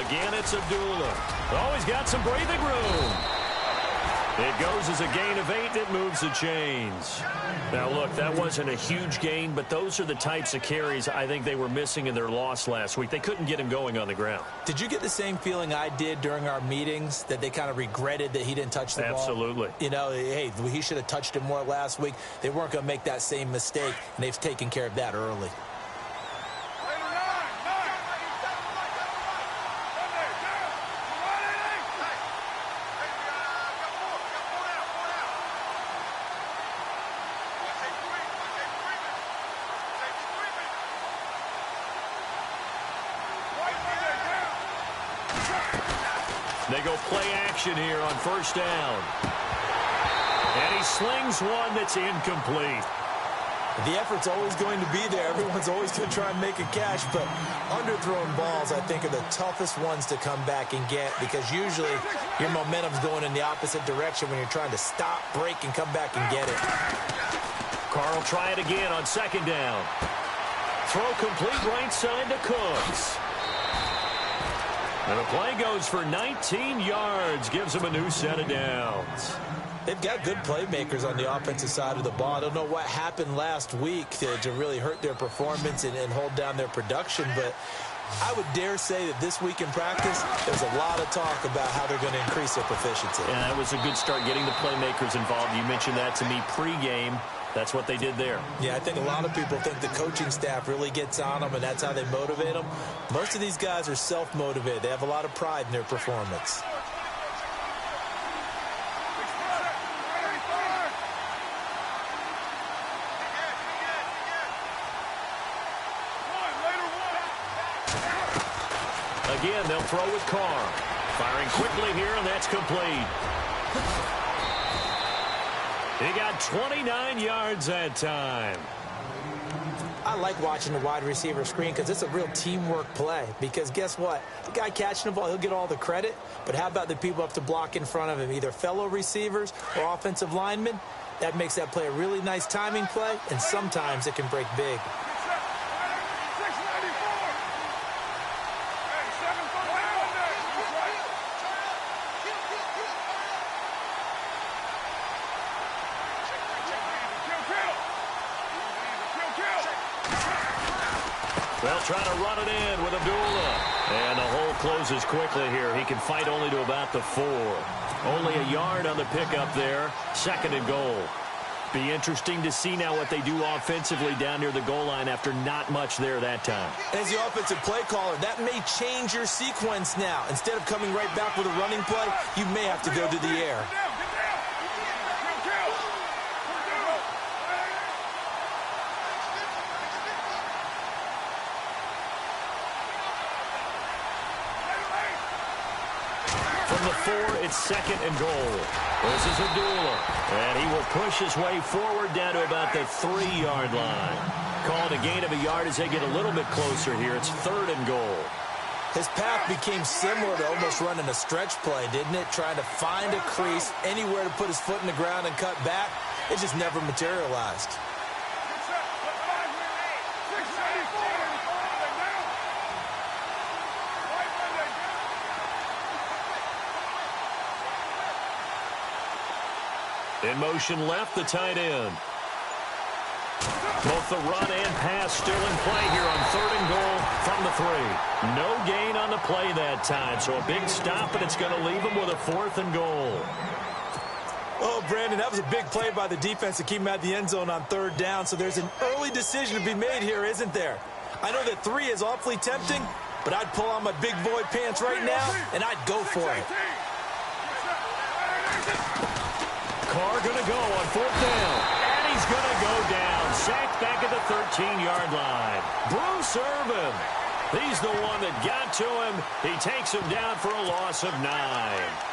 Again, it's Abdullah. Oh, he's got some breathing room. It goes as a gain of 8. It moves the chains. Now, look, that wasn't a huge gain, but those are the types of carries I think they were missing in their loss last week. They couldn't get him going on the ground. Did you get the same feeling I did during our meetings, that they kind of regretted that he didn't touch the ball? Absolutely. You know, hey, he should have touched it more last week. They weren't going to make that same mistake, and they've taken care of that early. They go play action here on first down. And he slings one that's incomplete. The effort's always going to be there. Everyone's always going to try and make a catch, but underthrown balls, I think, are the toughest ones to come back and get, because usually your momentum's going in the opposite direction when you're trying to stop, break, and come back and get it. Carr will try it again on second down. Throw complete right side to Cooks. And the play goes for 19 yards, gives them a new set of downs. They've got good playmakers on the offensive side of the ball. I don't know what happened last week to really hurt their performance and hold down their production, but I would dare say that this week in practice, there's a lot of talk about how they're going to increase their proficiency. Yeah, that was a good start, getting the playmakers involved. You mentioned that to me pregame. That's what they did there. Yeah, I think a lot of people think the coaching staff really gets on them, and that's how they motivate them. Most of these guys are self-motivated. They have a lot of pride in their performance. Again, they'll throw with Carr. Firing quickly here, and that's complete. He got 29 yards that time. I like watching the wide receiver screen because it's a real teamwork play. Because guess what? The guy catching the ball, he'll get all the credit. But how about the people up to block in front of him, either fellow receivers or offensive linemen? That makes that play a really nice timing play, and sometimes it can break big. They'll try to run it in with Abdullah. And the hole closes quickly here. He can fight only to about the 4. Only a yard on the pickup there. Second and goal. Be interesting to see now what they do offensively down near the goal line after not much there that time. As the offensive play caller, that may change your sequence now. Instead of coming right back with a running play, you may have to go to the air. From the 4, it's second and goal. This is Abdullah, and he will push his way forward down to about the 3-yard line. Called a gain of a yard as they get a little bit closer here. It's third and goal. His path became similar to almost running a stretch play, didn't it? Trying to find a crease, anywhere to put his foot in the ground and cut back. It just never materialized. In motion left, the tight end. Both the run and pass still in play here on third and goal from the 3. No gain on the play that time, so a big stop, and it's going to leave him with a 4th and goal. Oh, Brandon, that was a big play by the defense to keep him at the end zone on third down, so there's an early decision to be made here, isn't there? I know that 3 is awfully tempting, but I'd pull on my big boy pants right now, and I'd go for it. Carr going to go on 4th down. And he's going to go down. Sacked back at the 13-yard line. Bruce Irvin. He's the one that got to him. He takes him down for a loss of 9.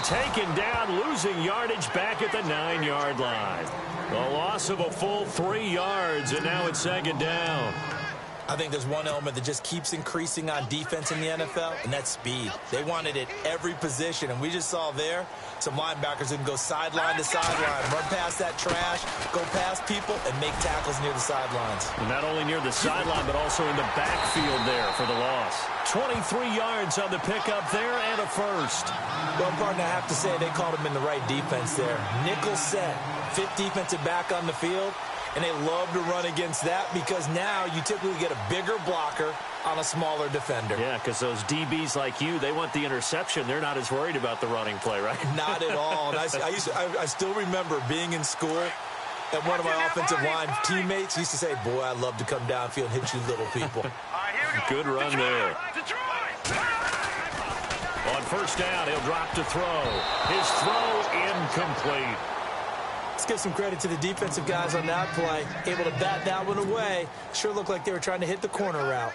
Taken down, losing yardage back at the 9-yard line. A loss of a full 3 yards, and now it's second down. I think there's one element that just keeps increasing on defense in the NFL, and that's speed. They want it at every position, and we just saw there some linebackers who can go sideline to sideline, run past that trash, go past people, and make tackles near the sidelines. And not only near the sideline, but also in the backfield there for the loss. 23 yards on the pickup there and a first. Well, partner, I have to say they called him in the right defense there. Nickel set, fifth defensive back on the field. And they love to run against that because now you typically get a bigger blocker on a smaller defender. Yeah, because those DBs like you, they want the interception. They're not as worried about the running play, right? Not at all. And I still remember being in school, and one of my offensive line teammates used to say, boy, I'd love to come downfield and hit you little people. Good run there. On first down, he'll drop to throw. His throw incomplete. Let's give some credit to the defensive guys on that play. Able to bat that one away. Sure looked like they were trying to hit the corner route.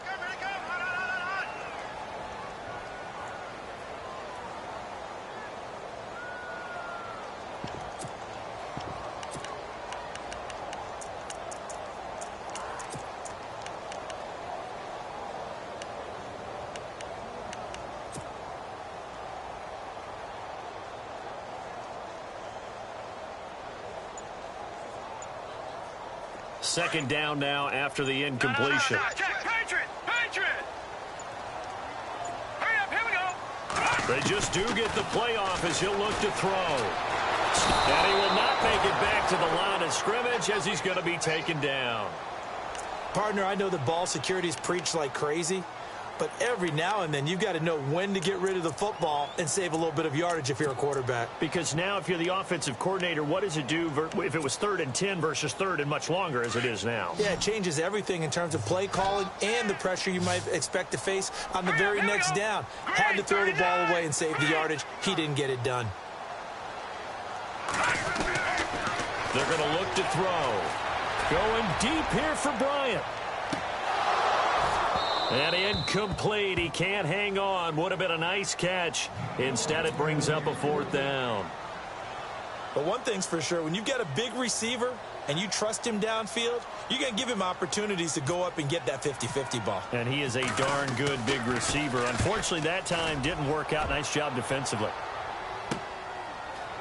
Second down now after the incompletion. They just do get the play off as he'll look to throw. And he will not make it back to the line of scrimmage as he's going to be taken down. Partner, I know the ball security is preached like crazy, but every now and then you've got to know when to get rid of the football and save a little bit of yardage if you're a quarterback. Because now if you're the offensive coordinator, what does it do if it was 3rd and 10 versus 3rd and much longer as it is now? Yeah, it changes everything in terms of play calling and the pressure you might expect to face on the very next down. Had to throw the ball away and save the yardage. He didn't get it done. They're going to look to throw. Going deep here for Bryant. And incomplete. He can't hang on. Would have been a nice catch. Instead, it brings up a 4th down. But one thing's for sure, when you get a big receiver and you trust him downfield, you're going to give him opportunities to go up and get that 50-50 ball. And he is a darn good big receiver. Unfortunately, that time didn't work out. Nice job defensively.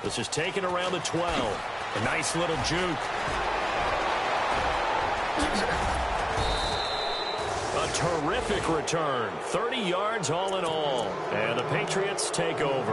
This is taken around the 12. A nice little juke. A terrific return. 30 yards all in all. And the Patriots take over.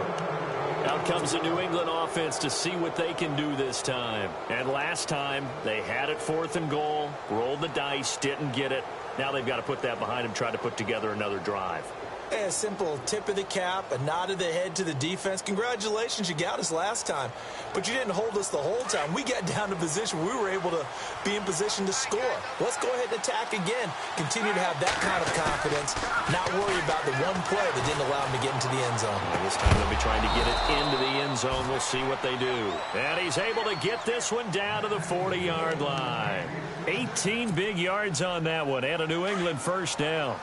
Out comes the New England offense to see what they can do this time. And last time, they had it 4th and goal, rolled the dice, didn't get it. Now they've got to put that behind them, try to put together another drive. A simple tip of the cap, a nod of the head to the defense. Congratulations, you got us last time. But you didn't hold us the whole time. We got down to position where we were able to be in position to score. Let's go ahead and attack again. Continue to have that kind of confidence. Not worry about the one play that didn't allow them to get into the end zone. And this time they'll be trying to get it into the end zone. We'll see what they do. And he's able to get this one down to the 40-yard line. 18 big yards on that one. And a New England first down.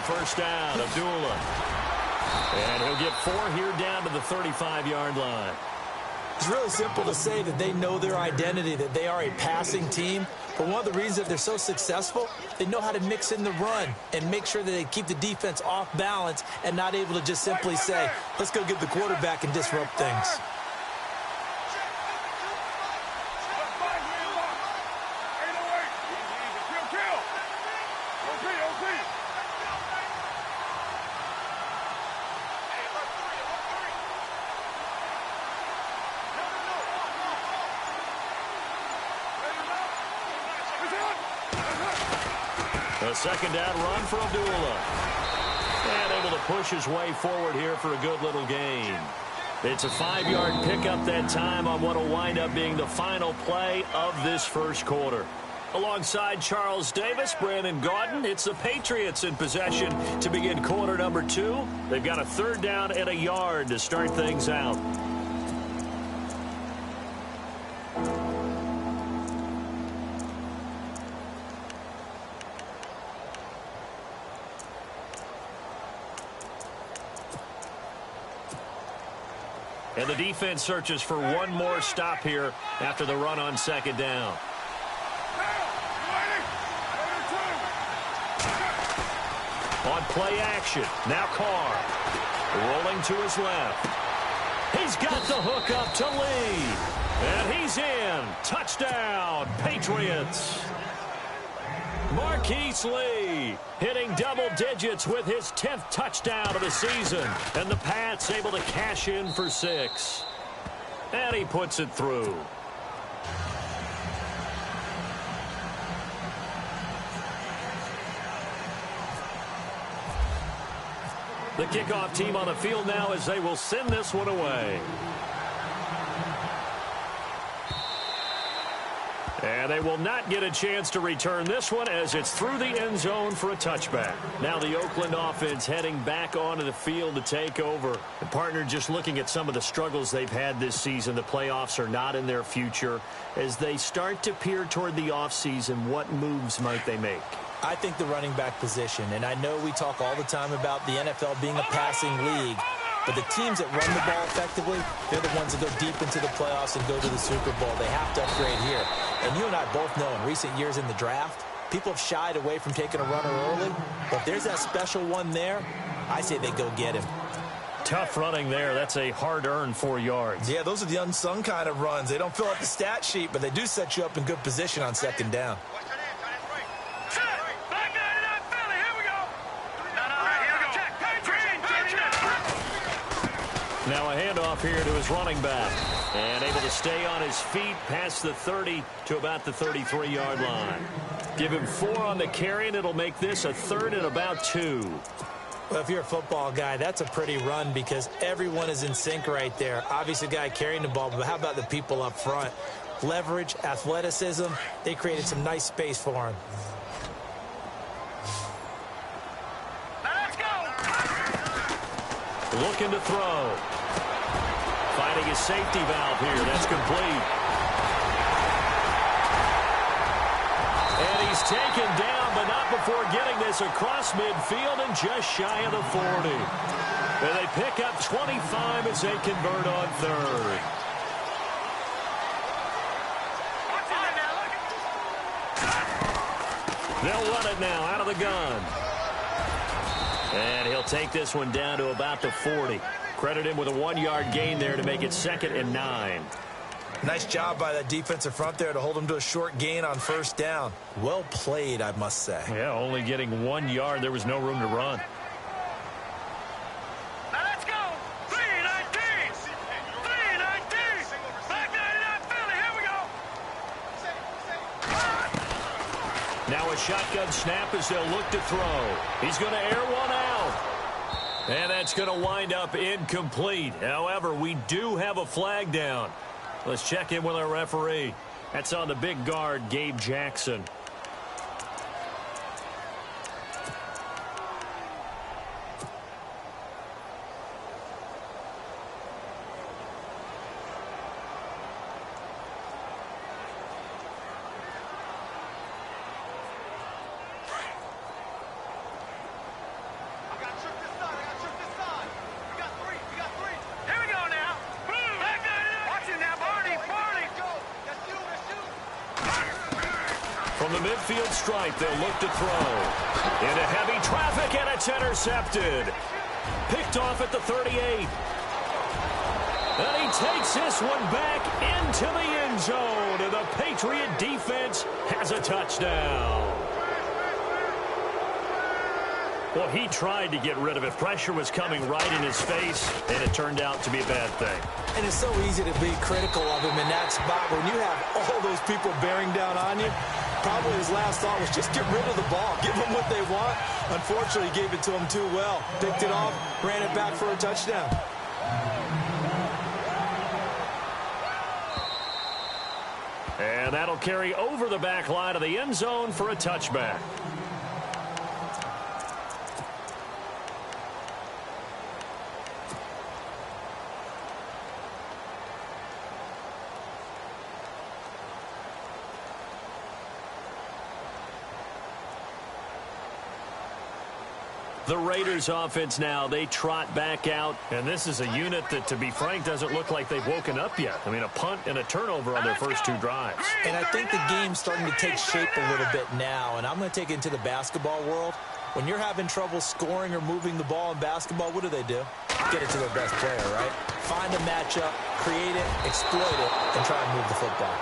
First down, Abdullah. And he'll get 4 here down to the 35-yard line. It's really simple to say that they know their identity, that they are a passing team. But one of the reasons that they're so successful, they know how to mix in the run and make sure that they keep the defense off balance and not able to just simply say, let's go get the quarterback and disrupt things. A second down run for Abdullah. And able to push his way forward here for a good little gain. It's a 5-yard pickup that time on what will wind up being the final play of this first quarter. Alongside Charles Davis, Brandon Gaudin, it's the Patriots in possession to begin quarter number 2. They've got a 3rd down and a yard to start things out. And the defense searches for one more stop here after the run on second down. On play action, now Carr. Rolling to his left. He's got the hook up to Lee. And he's in. Touchdown, Patriots. Marquise Lee hitting double digits with his 10th touchdown of the season. And the Pats able to cash in for 6. And he puts it through. The kickoff team on the field now as they will send this one away. And they will not get a chance to return this one as it's through the end zone for a touchback. Now the Oakland offense heading back onto the field to take over. The partner just looking at some of the struggles they've had this season. The playoffs are not in their future. As they start to peer toward the offseason, what moves might they make? I think the running back position, and I know we talk all the time about the NFL being a passing league, but the teams that run the ball effectively, they're the ones that go deep into the playoffs and go to the Super Bowl. They have to upgrade here. And you and I both know in recent years in the draft, people have shied away from taking a runner early. But if there's that special one there, I say they go get him. Tough running there. That's a hard-earned 4 yards. Yeah, those are the unsung kind of runs. They don't fill out the stat sheet, but they do set you up in good position on second down. Now a handoff here to his running back. And able to stay on his feet past the 30 to about the 33-yard line. Give him 4 on the carry, and it'll make this a 3rd and about 2. Well, if you're a football guy, that's a pretty run because everyone is in sync right there. Obviously, the guy carrying the ball, but how about the people up front? Leverage, athleticism, they created some nice space for him. Looking to throw. Finding his safety valve here. That's complete. And he's taken down, but not before getting this across midfield and just shy of the 40. And they pick up 25 as they convert on 3rd. They'll run it now out of the gun. And he'll take this one down to about the 40. Credit him with a 1-yard gain there to make it 2nd and 9. Nice job by that defensive front there to hold him to a short gain on 1st down. Well played, I must say. Yeah, only getting 1 yard. There was no room to run. Now let's go. 3-19. 3-19. Back 99 Philly. Here we go. Now a shotgun snap as they'll look to throw. He's going to air one out. And that's going to wind up incomplete. However, we do have a flag down. Let's check in with our referee. That's on the big guard, Gabe Jackson. From the midfield stripe, they'll look to throw. Into heavy traffic, and it's intercepted. Picked off at the 38. And he takes this one back into the end zone. And the Patriot defense has a touchdown. Well, he tried to get rid of it. Pressure was coming right in his face, and it turned out to be a bad thing. And it's so easy to be critical of him in that spot. When you have all those people bearing down on you, probably his last thought was just get rid of the ball. Give them what they want. Unfortunately, he gave it to them too well. Picked it off, ran it back for a touchdown. And that'll carry over the back line of the end zone for a touchback. The Raiders offense now, they trot back out. And this is a unit that, to be frank, doesn't look like they've woken up yet. I mean, a punt and a turnover on their first 2 drives. And I think the game's starting to take shape a little bit now. And I'm going to take it into the basketball world. When you're having trouble scoring or moving the ball in basketball, what do? Get it to their best player, right? Find a matchup, create it, exploit it, and try and move the football.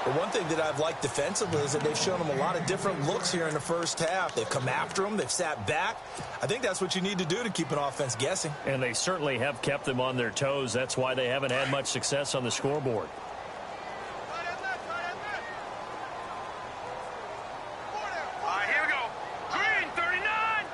But one thing that I've liked defensively is that they've shown them a lot of different looks here in the first half. They've come after them. They've sat back. I think that's what you need to do to keep an offense guessing. And they certainly have kept them on their toes. That's why they haven't had much success on the scoreboard. Here we go. Green, 39.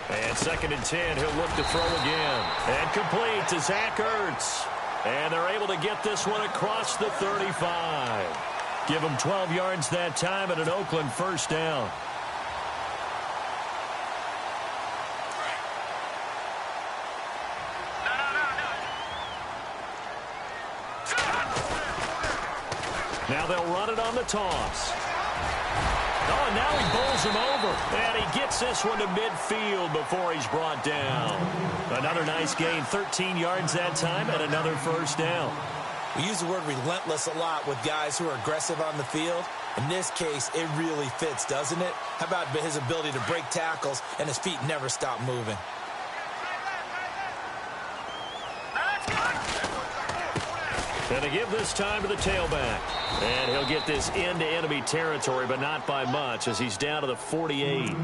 And 2nd and 10, he'll look to throw again. And complete to Zach Ertz. And they're able to get this one across the 35. Give them 12 yards that time and an Oakland first down. Now they'll run it on the toss. Oh, and now he bowls him over. And he gets this one to midfield before he's brought down. Another nice gain, 13 yards that time, and another first down. We use the word relentless a lot with guys who are aggressive on the field. In this case, it really fits, doesn't it? How about his ability to break tackles and his feet never stop moving? And to give this time to the tailback. And he'll get this into enemy territory, but not by much, as he's down to the 48.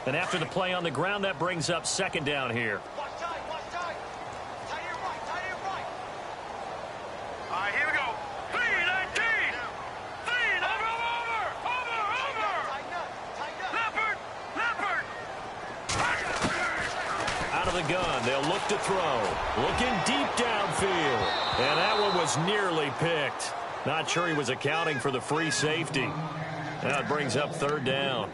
And after the play on the ground, that brings up 2nd down here. Here we go. 3-19. Leopard. Out of the gun, they'll look to throw. Looking deep downfield. And that one was nearly picked. Not sure he was accounting for the free safety. Now it brings up 3rd down.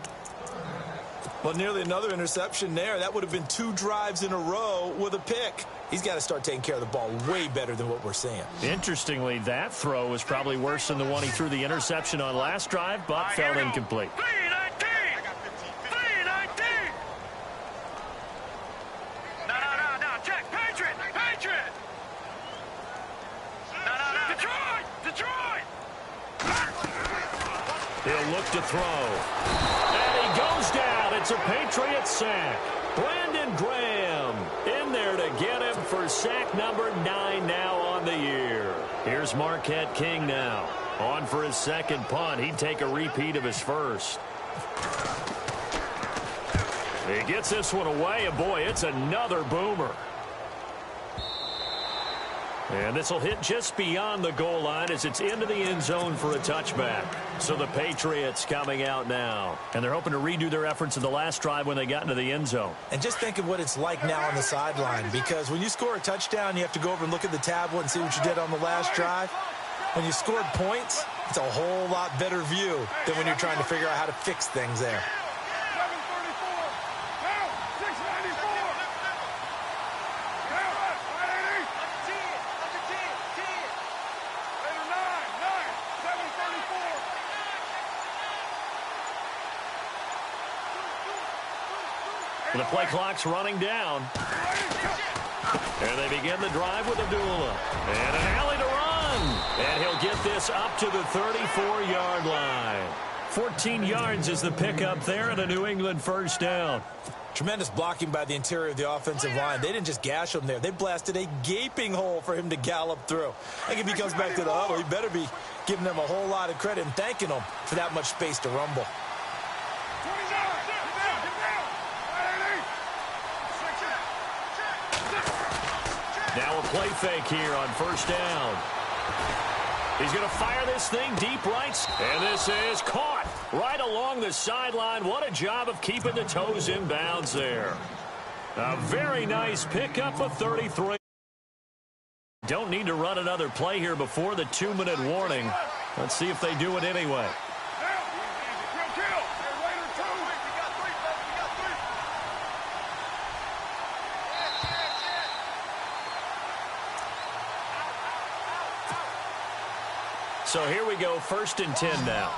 Well, nearly another interception there. That would have been 2 drives in a row with a pick. He's got to start taking care of the ball way better than what we're seeing. Interestingly, that throw was probably worse than the one he threw the interception on last drive, but fell incomplete. 3-19. No. Check. Patriot. No. Detroit. He'll look to throw. And he goes down. It's a Patriot sack. Brandon Graham in there to get him for sack number 9 now on the year. Here's Marquette King now. On for his 2nd punt. He'd take a repeat of his first. He gets this one away, and boy, it's another boomer. And this will hit just beyond the goal line as it's into the end zone for a touchback. So the Patriots coming out now. And they're hoping to redo their efforts in the last drive when they got into the end zone. And just think of what it's like now on the sideline, because when you score a touchdown, you have to go over and look at the tablet and see what you did on the last drive. When you scored points, it's a whole lot better view than when you're trying to figure out how to fix things there. The play clock's running down. And they begin the drive with Abdullah. And an alley to run. And he'll get this up to the 34-yard line. 14 yards is the pickup there and a New England first down. Tremendous blocking by the interior of the offensive line. They didn't just gash him there. They blasted a gaping hole for him to gallop through. I think if he comes back to the huddle, he better be giving them a whole lot of credit and thanking them for that much space to rumble. Now a play fake here on first down. He's going to fire this thing deep right. And this is caught right along the sideline. What a job of keeping the toes in bounds there. A very nice pickup of 33. Don't need to run another play here before the 2-minute warning. Let's see if they do it anyway. So here we go, 1st and 10 now.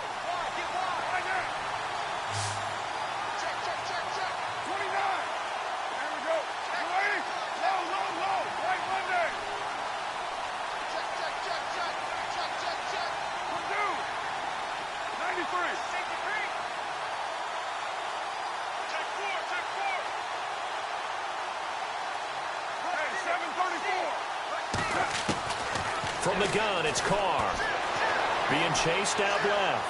From the gun, it's Carr. Being chased out left.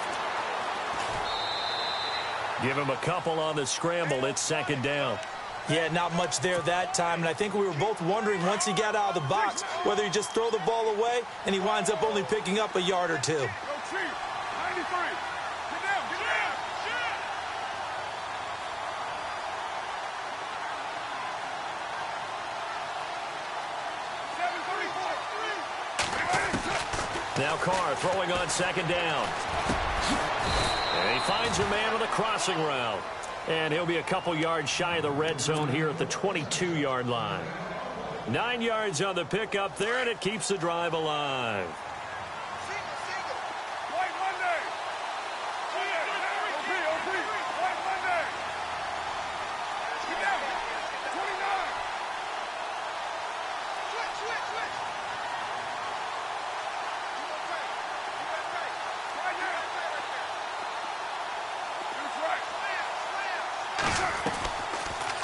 Give him a couple on the scramble. It's 2nd down. Yeah, not much there that time. And I think we were both wondering once he got out of the box whether he just throw the ball away and he winds up only picking up a yard or two. Now Carr throwing on 2nd down. And he finds a man on the crossing route. And he'll be a couple yards shy of the red zone here at the 22-yard line. 9 yards on the pickup there, and it keeps the drive alive.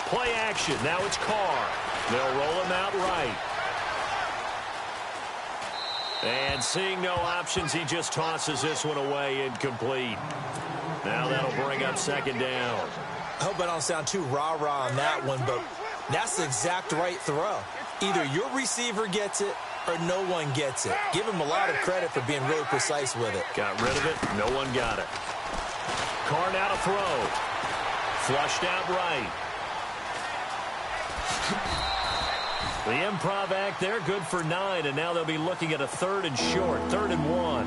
Play action. Now it's Carr. They'll roll him out right. And seeing no options, he just tosses this one away, incomplete. Now that'll bring up 2nd down. I hope I don't sound too rah-rah on that one, but that's the exact right throw. Either your receiver gets it or no one gets it. Give him a lot of credit for being really precise with it. Got rid of it. No one got it. Carr now to throw. Flushed out right. The improv act there, good for 9, and now they'll be looking at a 3rd and short, 3rd and 1.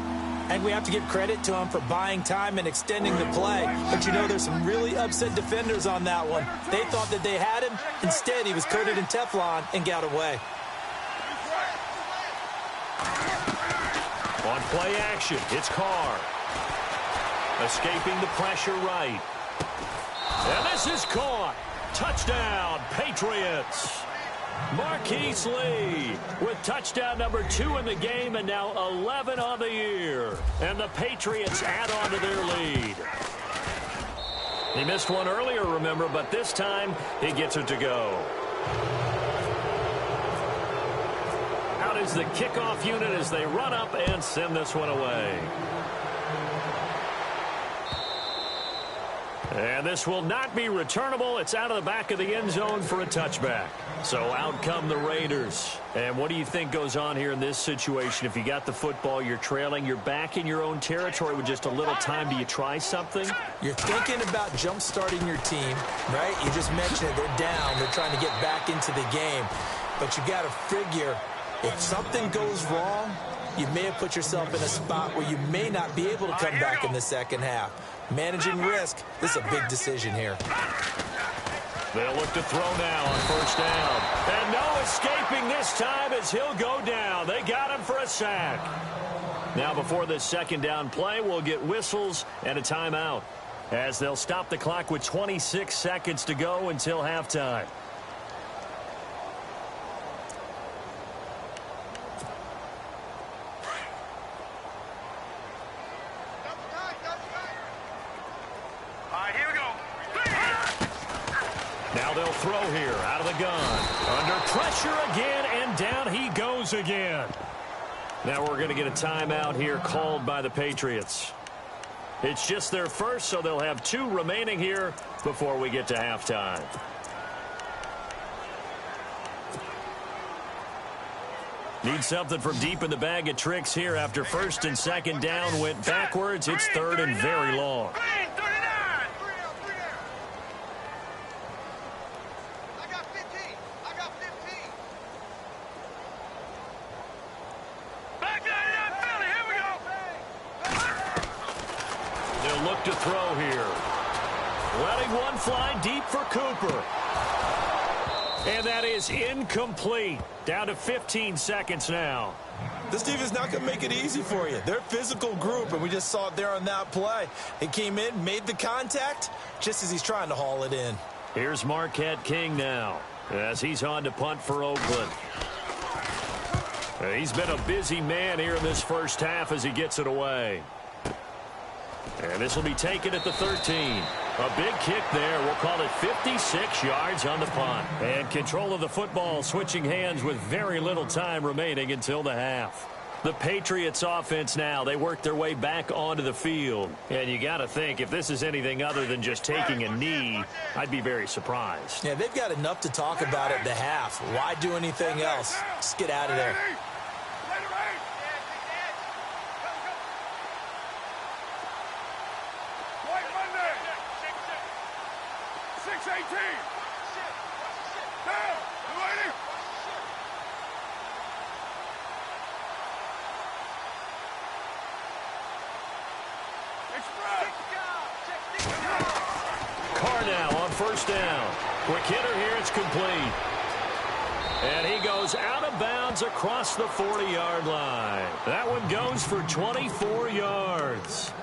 And we have to give credit to him for buying time and extending the play. But you know, there's some really upset defenders on that one. They thought that they had him. Instead, he was coated in Teflon and got away. On play action, it's Carr. Escaping the pressure right. And this is caught. Touchdown, Patriots. Marquise Lee with touchdown number 2 in the game, and now 11 on the year. And the Patriots add on to their lead. He missed one earlier, remember, but this time he gets it to go. Out is the kickoff unit as they run up and send this one away. And this will not be returnable. It's out of the back of the end zone for a touchback. So out come the Raiders. And what do you think goes on here in this situation? If you got the football, you're trailing, you're back in your own territory with just a little time. Do you try something? You're thinking about jump-starting your team, right? You just mentioned it. They're down. They're trying to get back into the game. But you got to figure, if something goes wrong, you may have put yourself in a spot where you may not be able to come back in the second half. Managing risk, this is a big decision here. They'll look to throw now on 1st down. And no escaping this time as he'll go down. They got him for a sack. Now before this 2nd down play, we'll get whistles and a timeout, as they'll stop the clock with 26 seconds to go until halftime. Now they'll throw here out of the gun. Under pressure again, and down he goes again. Now we're going to get a timeout here called by the Patriots. It's just their first, so they'll have 2 remaining here before we get to halftime. Need something from deep in the bag of tricks here after 1st and 2nd down went backwards. It's 3rd and very long. Look to throw here. Letting one fly deep for Cooper. And that is incomplete. Down to 15 seconds now. This team is not going to make it easy for you. They're a physical group, and we just saw it there on that play. He came in, made the contact, just as he's trying to haul it in. Here's Marquette King now, as he's on to punt for Oakland. He's been a busy man here in this first half as he gets it away. And this will be taken at the 13. A big kick there. We'll call it 56 yards on the punt. And control of the football switching hands with very little time remaining until the half. The Patriots offense now, they work their way back onto the field. And you got to think, if this is anything other than just taking a knee, I'd be very surprised. Yeah, they've got enough to talk about at the half. Why do anything else? Just get out of there. Carr now on first down. Quick hitter here, it's complete. And he goes out of bounds across the 40-yard line. That one goes for 24 yards.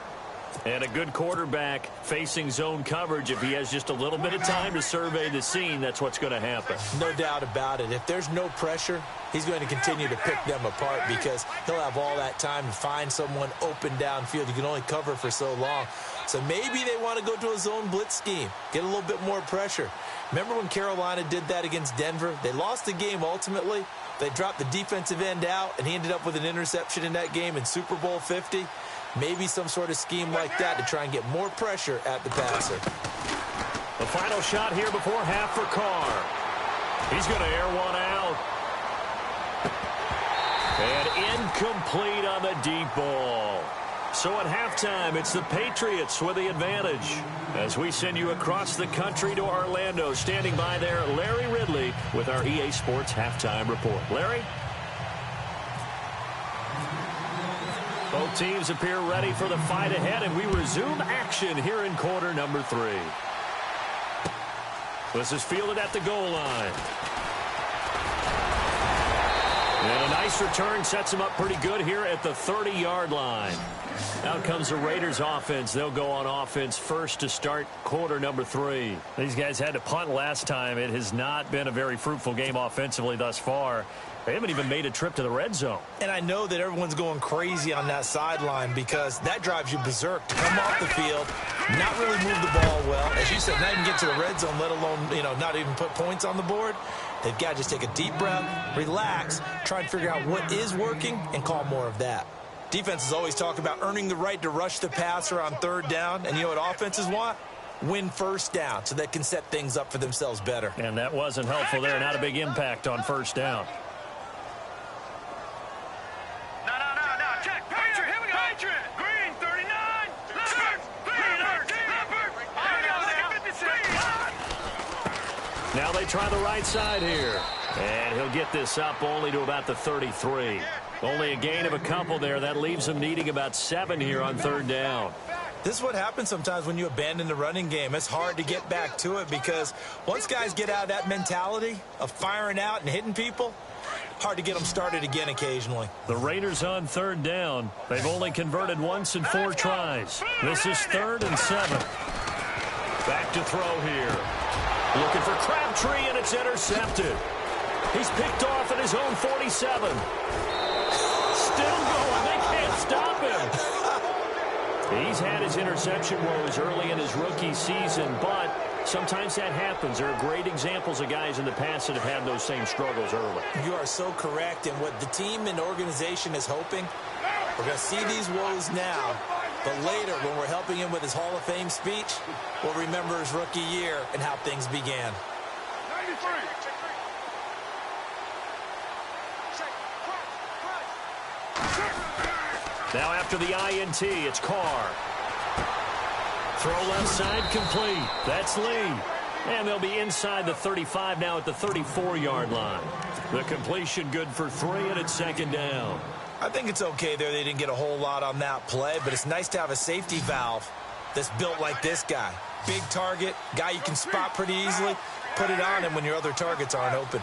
And a good quarterback facing zone coverage. If he has just a little bit of time to survey the scene, that's what's going to happen. No doubt about it. If there's no pressure, he's going to continue to pick them apart because he'll have all that time to find someone open downfield. You can only cover for so long. So maybe they want to go to a zone blitz scheme, get a little bit more pressure. Remember when Carolina did that against Denver? They lost the game ultimately. They dropped the defensive end out, and he ended up with an interception in that game in Super Bowl 50. Maybe some sort of scheme like that to try and get more pressure at the passer. The final shot here before half for Carr. He's going to air one out. And incomplete on the deep ball. So at halftime, it's the Patriots with the advantage. As we send you across the country to Orlando, standing by there, Larry Ridley with our EA Sports Halftime Report. Larry? Both teams appear ready for the fight ahead, and we resume action here in quarter number 3. This is fielded at the goal line. And a nice return sets him up pretty good here at the 30-yard line. Out comes the Raiders offense. They'll go on offense first to start quarter number 3. These guys had to punt last time. It has not been a very fruitful game offensively thus far. They haven't even made a trip to the red zone. And I know that everyone's going crazy on that sideline because that drives you berserk to come off the field, not really move the ball well. As you said, not even get to the red zone, let alone, not even put points on the board. They've got to just take a deep breath, relax, try and figure out what is working, and call more of that. Defenses always talk about earning the right to rush the passer on third down. And you know what offenses want? Win first down so they can set things up for themselves better. And that wasn't helpful there. Not a big impact on first down. Now they try the right side here. And he'll get this up only to about the 33. Only a gain of a couple there. That leaves him needing about 7 here on third down. This is what happens sometimes when you abandon the running game. It's hard to get back to it because once guys get out of that mentality of firing out and hitting people, hard to get them started again occasionally. The Raiders on third down. They've only converted once in 4 tries. This is 3rd and 7. Back to throw here. Looking for Crabtree, and it's intercepted. He's picked off at his own 47. Still going. They can't stop him. He's had his interception woes early in his rookie season, but sometimes that happens. There are great examples of guys in the past that have had those same struggles early. You are so correct. And what the team and organization is hoping, we're going to see these woes now. But later, when we're helping him with his Hall of Fame speech, we'll remember his rookie year and how things began. 93. Now after the INT, it's Carr. Throw left side complete. That's Lee. And they'll be inside the 35 now at the 34-yard line. The completion good for 3, and it's 2nd down. I think it's okay there. They didn't get a whole lot on that play, but it's nice to have a safety valve that's built like this guy. Big target, guy you can spot pretty easily. put it on him when your other targets aren't open.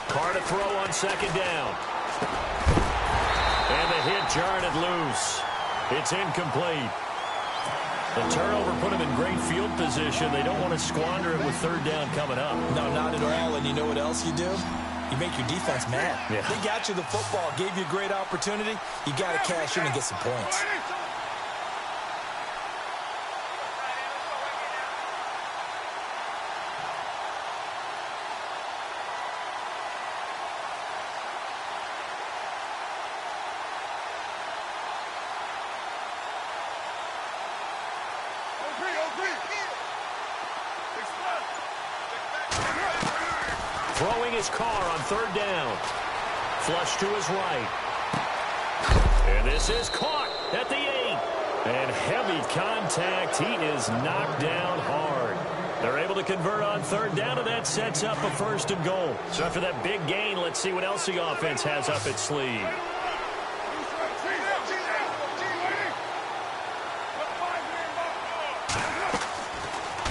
Carr to throw on second down. And the hit jarred it loose. It's incomplete. The turnover put him in great field position. They don't want to squander it with third down coming up. No, not at all. And you know what else you do? You make your defense mad. Yeah. They got you the football, gave you a great opportunity. You got to cash in and get some points. Throwing his Carr on third down. Flush to his right. And this is caught at the 8. And heavy contact. He is knocked down hard. They're able to convert on third down, and that sets up a first and goal. So after that big gain, let's see what else the offense has up its sleeve.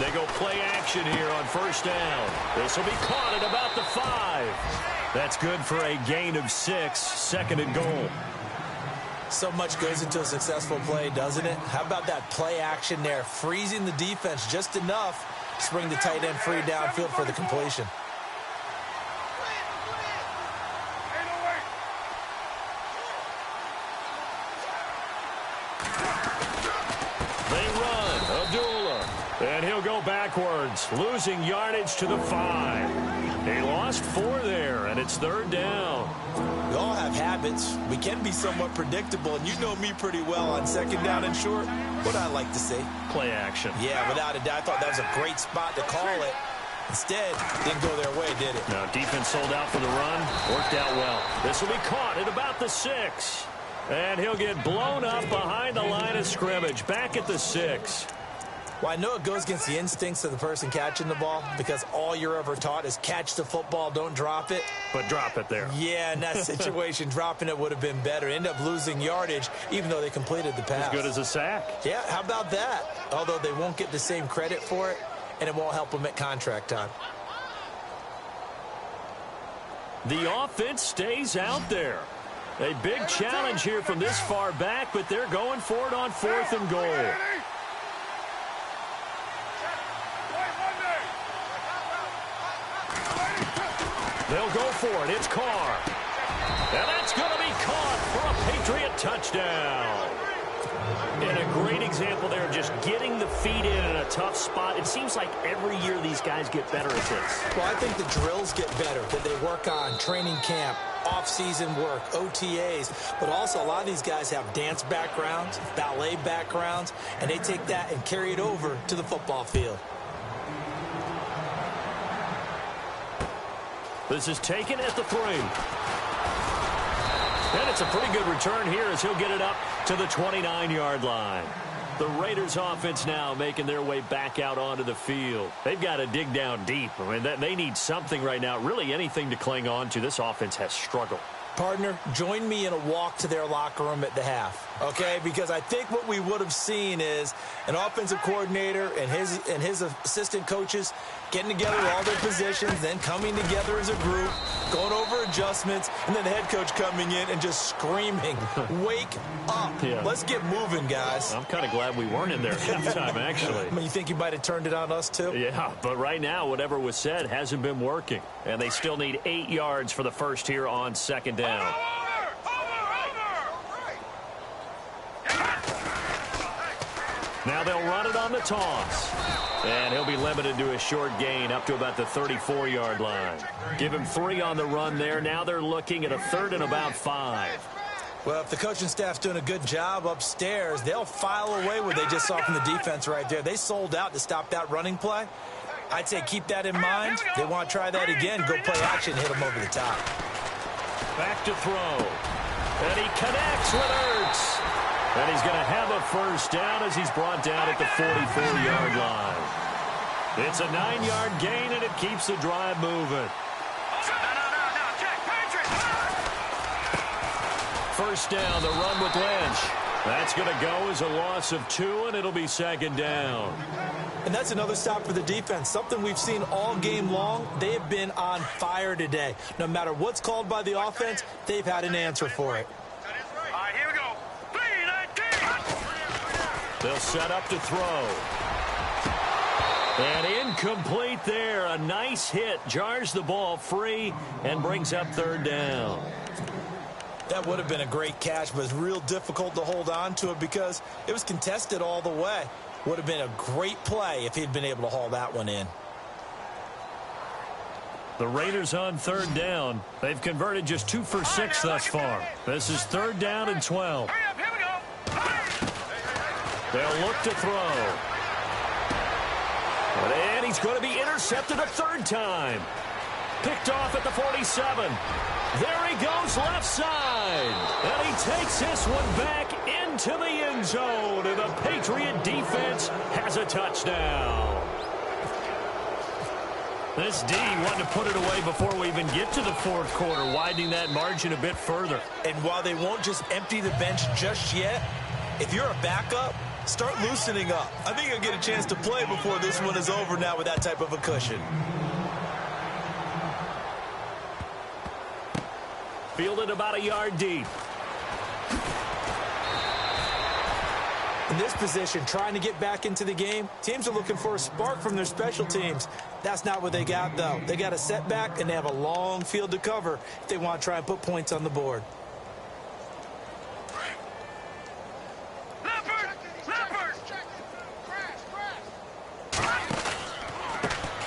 They go play action here on first down. This will be caught at about the 5. That's good for a gain of 6, second and goal. So much goes into a successful play, doesn't it? How about that play action there, freezing the defense just enough to bring the tight end free downfield for the completion. And he'll go backwards, losing yardage to the 5. He lost 4 there, and it's third down. We all have habits. We can be somewhat predictable, and you know me pretty well on second down and short. What I like to see? Play action. Yeah, without a doubt. I thought that was a great spot to call it. Instead, didn't go their way, did it? No, defense sold out for the run. Worked out well. This will be caught at about the 6. And he'll get blown up behind the line of scrimmage, back at the 6. Well, I know it goes against the instincts of the person catching the ball because all you're ever taught is catch the football, don't drop it. But drop it there. Yeah, in that situation, dropping it would have been better. End up losing yardage, even though they completed the pass. As good as a sack. Yeah, how about that? Although they won't get the same credit for it, and it won't help them at contract time. The offense stays out there. A big challenge here from this far back, but they're going for it on 4th and goal. They'll go for it. It's Carr. And that's going to be caught for a Patriot touchdown. And a great example there of just getting the feet in a tough spot. It seems like every year these guys get better at this. Well, I think the drills get better that they work on, training camp, off-season work, OTAs. But also a lot of these guys have dance backgrounds, ballet backgrounds, and they take that and carry it over to the football field. This is taken at the 3. And it's a pretty good return here as he'll get it up to the 29-yard line. The Raiders offense now making their way back out onto the field. They've got to dig down deep. I mean, they need something right now, really anything to cling on to. This offense has struggled. Partner, join me in a walk to their locker room at the half, okay? Because I think what we would have seen is an offensive coordinator and his assistant coaches getting together all their positions, then coming together as a group, going over adjustments, and then the head coach coming in and just screaming, wake up. Yeah. Let's get moving, guys. I'm kind of glad we weren't in there at halftime, actually. I mean, you think you might have turned it on us, too? Yeah, but right now, whatever was said hasn't been working. And they still need 8 yards for the first here on second down. Now they'll run it on the toss. And he'll be limited to a short gain up to about the 34-yard line. Give him 3 on the run there. Now they're looking at a 3rd and about 5. Well, if the coaching staff's doing a good job upstairs, they'll file away what they just saw from the defense right there. They sold out to stop that running play. I'd say keep that in mind. They want to try that again. Go play action, hit them over the top. Back to throw. And he connects with Ertz. And he's going to have a first down as he's brought down at the 44-yard line. It's a 9-yard gain, and it keeps the drive moving. First down, the run with Lynch. That's going to go as a loss of 2, and it'll be second down. And that's another stop for the defense. Something we've seen all game long. They have been on fire today. No matter what's called by the offense, they've had an answer for it. All right, here we go. 3-19. They'll set up to throw. And incomplete there. A nice hit. Jars the ball free and brings up third down. That would have been a great catch, but it's real difficult to hold on to it because it was contested all the way. Would have been a great play if he'd been able to haul that one in. The Raiders on third down. They've converted just 2 for 6 thus far. This is third down and 12. Hurry up, here we go. They'll look to throw. And he's going to be intercepted a third time. Picked off at the 47. There he goes left side. And he takes this one back into the end zone. And the Patriot defense has a touchdown. This D wanted to put it away before we even get to the fourth quarter, widening that margin a bit further. And while they won't just empty the bench just yet, if you're a backup, start loosening up. I think you'll get a chance to play before this one is over now with that type of a cushion. Fielded about a yard deep. In this position, trying to get back into the game, teams are looking for a spark from their special teams. That's not what they got, though. They got a setback, and they have a long field to cover if they want to try and put points on the board.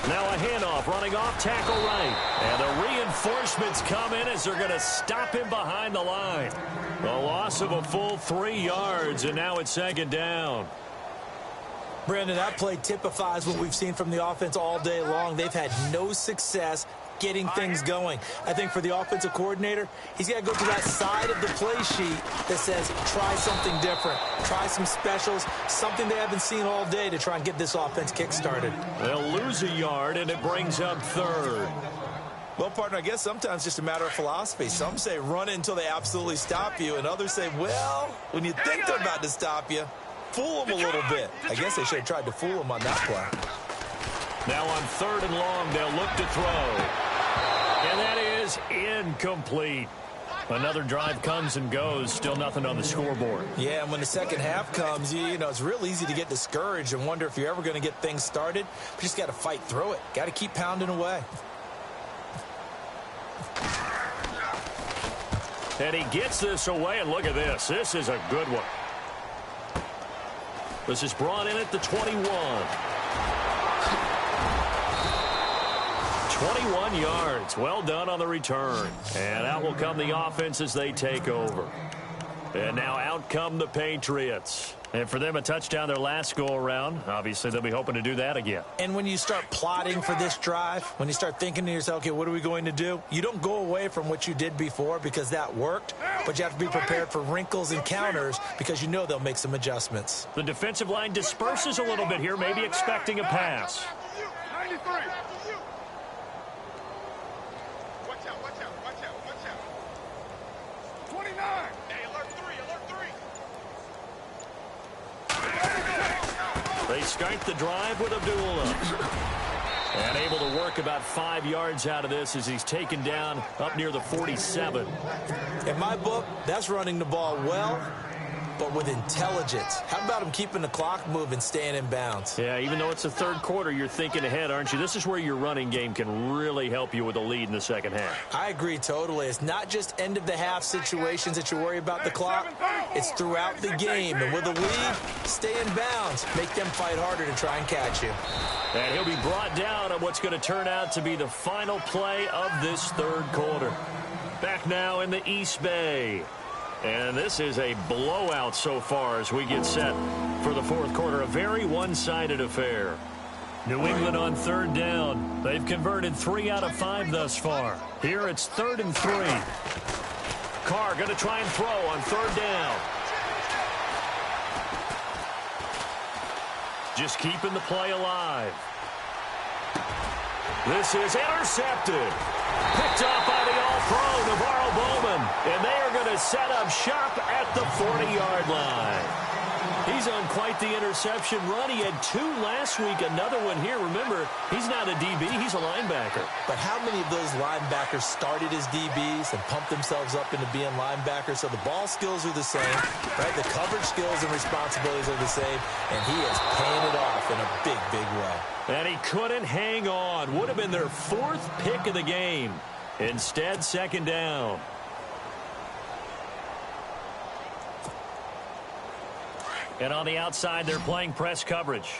Now a handoff, running off tackle right. And the reinforcements come in as they're going to stop him behind the line. A loss of a full 3 yards, and now it's second down. Brandon, that play typifies what we've seen from the offense all day long. They've had no success getting things going. I think for the offensive coordinator, he's got to go to that side of the play sheet that says try something different, try some specials, something they haven't seen all day to try and get this offense kick-started. They'll lose a yard, and it brings up third. Well, partner, I guess sometimes just a matter of philosophy. Some say run it until they absolutely stop you, and others say, well, when you think they're about to stop you, fool them a little bit. I guess they should have tried to fool them on that play. Now on third and long, they'll look to throw. And that is incomplete. Another drive comes and goes. Still nothing on the scoreboard. Yeah, and when the second half comes, you know, it's real easy to get discouraged and wonder if you're ever going to get things started. But you just got to fight through it. Got to keep pounding away. And he gets this away, and look at this. This is a good one. This is brought in at the 21. 21 yards. Well done on the return. And out will come the offense as they take over. And now out come the Patriots. And for them, a touchdown their last go-around. Obviously, they'll be hoping to do that again. And when you start plotting for this drive, when you start thinking to yourself, okay, what are we going to do? You don't go away from what you did before because that worked, but you have to be prepared for wrinkles and counters because you know they'll make some adjustments. The defensive line disperses a little bit here, maybe expecting a pass. 93. Watch out. 29. Hey, alert 3. They start the drive with Abdullah. And able to work about 5 yards out of this as he's taken down up near the 47. In my book, that's running the ball well, but with intelligence. How about him keeping the clock moving, staying in bounds? Yeah, even though it's the third quarter, you're thinking ahead, aren't you? This is where your running game can really help you with a lead in the second half. I agree totally. It's not just end-of-the-half situations that you worry about the clock. It's throughout the game. And with a lead, stay in bounds. Make them fight harder to try and catch you. And he'll be brought down on what's going to turn out to be the final play of this third quarter. Back now in the East Bay. And this is a blowout so far as we get set for the fourth quarter. A very one-sided affair. New England on third down. They've converted 3 out of 5 thus far. Here it's 3rd and 3. Carr going to try and throw on third down. Just keeping the play alive. This is intercepted. Picked off by the all-pro Navarro Bowman. And they are going to set up shop at the 40-yard line. He's on quite the interception run. He had 2 last week, another one here. Remember, he's not a DB, he's a linebacker. But how many of those linebackers started as DBs and pumped themselves up into being linebackers? So the ball skills are the same, right? The coverage skills and responsibilities are the same, and he is paying it off in a big, big way. And he couldn't hang on. Would have been their 4th pick of the game. Instead, 2nd down. And on the outside, they're playing press coverage.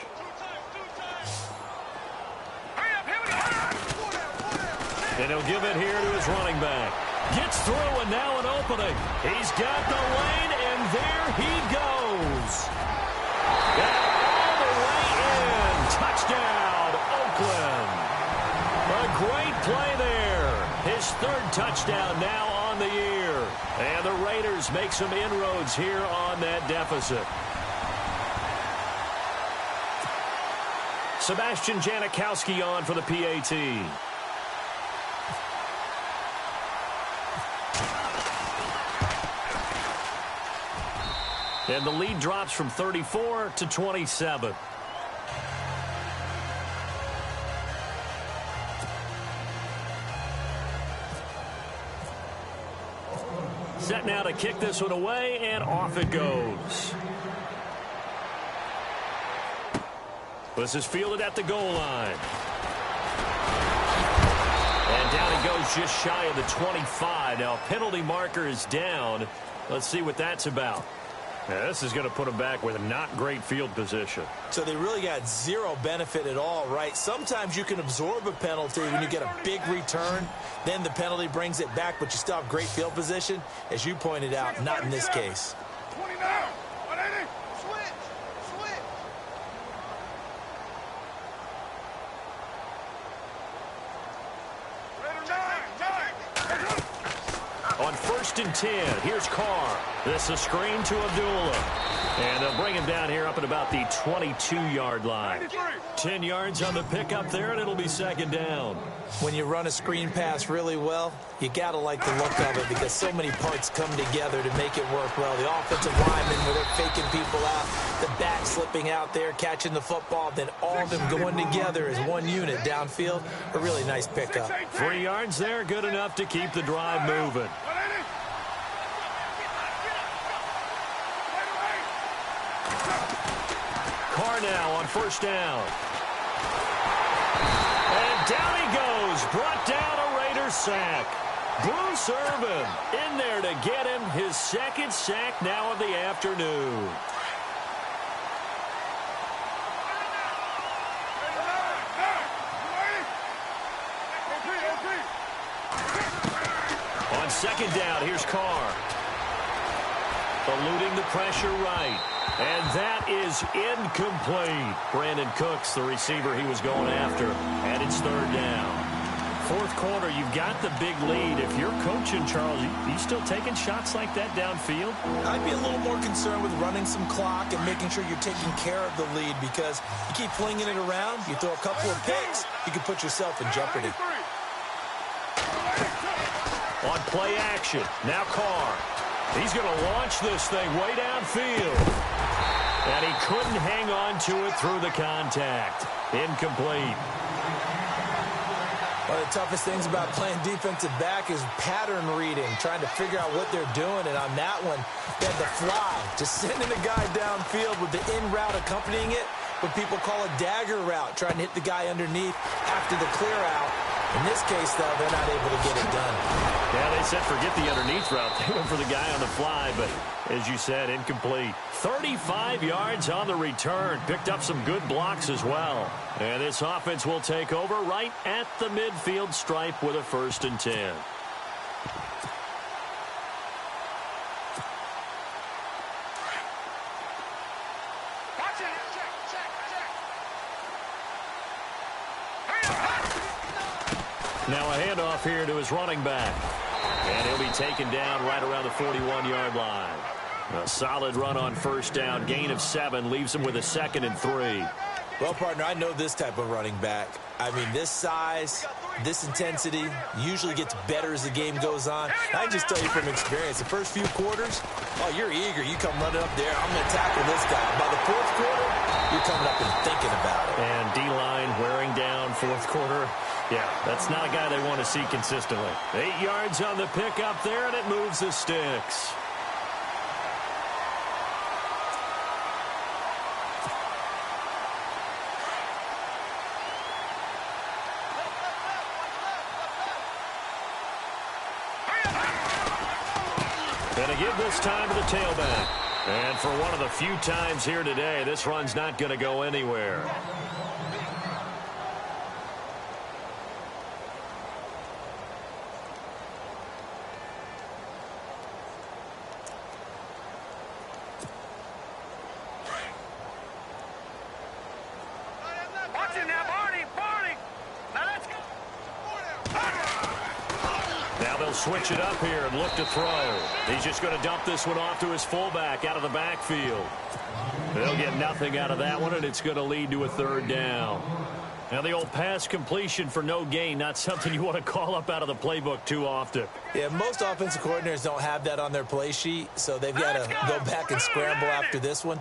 And he'll give it here to his running back. Gets through, and now an opening. He's got the lane, and there he goes. And all the way in. Touchdown, Oakland. A great play there. His 3rd touchdown now on the year. And the Raiders make some inroads here on that deficit. Sebastian Janikowski on for the PAT. And the lead drops from 34 to 27. Set now to kick this one away, and off it goes. This is fielded at the goal line. And down he goes just shy of the 25. Now, penalty marker is down. Let's see what that's about. Now, this is going to put him back with a not great field position. So they really got 0 benefit at all, right? Sometimes you can absorb a penalty when you get a big return. Then the penalty brings it back, but you still have great field position. As you pointed out, not in this case. 20 now. 180. Switch. On 1st and 10, here's Carr. This is a screen to Abdullah. And they'll bring him down here up at about the 22-yard line. 10 yards on the pickup there, and it'll be 2nd down. When you run a screen pass really well, you got to like the look of it because so many parts come together to make it work well. The offensive linemen, where they're faking people out, the back slipping out there, catching the football, then all of them going together as one unit downfield. A really nice pickup. 3 yards there, good enough to keep the drive moving. Carr now on 1st down. And down he goes. Brought down a Raiders sack. Bruce Irvin in there to get him his 2nd sack now of the afternoon. On 2nd down, here's Carr. Eluding the pressure right. And that is incomplete. Brandon Cooks, the receiver he was going after, and it's 3rd down. 4th quarter, you've got the big lead. If you're coaching, Charles, you still taking shots like that downfield? I'd be a little more concerned with running some clock and making sure you're taking care of the lead because you keep flinging it around, you throw a couple of picks, you can put yourself in jeopardy. On play action, now Carr. He's going to launch this thing way downfield. And he couldn't hang on to it through the contact. Incomplete. One of the toughest things about playing defensive back is pattern reading, trying to figure out what they're doing. And on that one, they had the fly, just sending a guy downfield with the in route accompanying it, what people call a dagger route, trying to hit the guy underneath after the clear out. In this case, though, they're not able to get it done. Yeah, they said forget the underneath route. They went for the guy on the fly, but as you said, incomplete. 35 yards on the return. Picked up some good blocks as well. And this offense will take over right at the midfield stripe with a 1st and 10. Now a handoff here to his running back. And he'll be taken down right around the 41-yard line. A solid run on 1st down. Gain of 7 leaves him with a 2nd and 3. Well, partner, I know this type of running back. I mean, this size, this intensity usually gets better as the game goes on. I can just tell you from experience, the first few quarters, oh, you're eager. You come running up there, I'm going to tackle this guy. By the fourth quarter, you're coming up and thinking about it. And D-line wearing down fourth quarter. Yeah, that's not a guy they want to see consistently. 8 yards on the pickup there, and it moves the sticks. Gonna give this time to the tailback. And for one of the few times here today, this run's not going to go anywhere. Watch him now, Barney. Barney. Now let's go. Now they'll switch it up here and look to throw. He's just going to dump this one off to his fullback out of the backfield. They'll get nothing out of that one, and it's going to lead to a third down. Now the old pass completion for no gain, not something you want to call up out of the playbook too often. Yeah, most offensive coordinators don't have that on their play sheet, so they've got to go back and scramble after this one.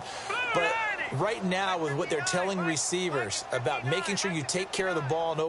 But right now, with what they're telling receivers about making sure you take care of the ball and